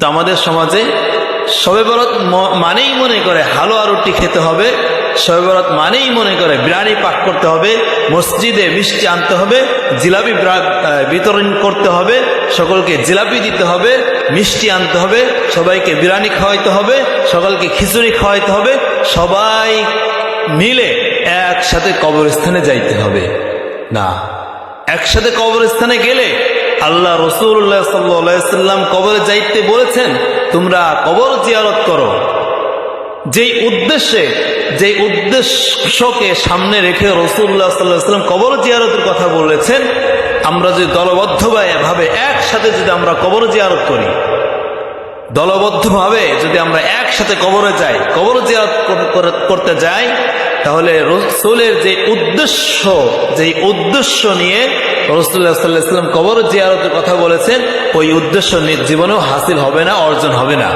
তো আমাদের সমাজে শবে বরাত মানেই মনে করে হালুয়া রুটি খেতে হবে, শবে বরাত মানেই মনে করে বিরিয়ানি পাক করতে হবে, মসজিদে মিষ্টি আনতে হবে, জিলাপি বিতরণ করতে হবে, সকলকে জিলাপি দিতে হবে, মিষ্টি আনতে হবে, সবাইকে বিরিয়ানি খাওয়াইতে হবে, সকলকে খিচুড়ি খাওয়াইতে হবে, সবাই মিলে একসাথে কবরস্থানে যাইতে হবে। না, একসাথে কবরস্থানে গেলে আল্লাহ রাসূলুল্লাহ সাল্লাল্লাহু আলাইহি সাল্লাম কবরে যাইতে বলেছেন, তোমরা কবর জিয়ারত করো। যেই উদ্দেশ্যকে সামনে রেখে রাসূলুল্লাহ সাল্লাল্লাহু আলাইহি সাল্লাম কবর জিয়ারতের কথা বলেছেন, আমরা যদি দলবদ্ধভাবে একসাথে যদি আমরা কবর জিয়ারত করি, দলবদ্ধভাবে যদি আমরা একসাথে কবরে যাই, কবর জিয়ারত করতে যাই, তাহলে রাসূলের যে উদ্দেশ্য নিয়ে রাসূলুল্লাহ সাল্লাল্লাহু আলাইহি ওয়াসাল্লাম কবর জিয়ারতের কথা বলেছেন, ওই উদ্দেশ্য জীবনেও হাসিল হবে না, অর্জন হবে না।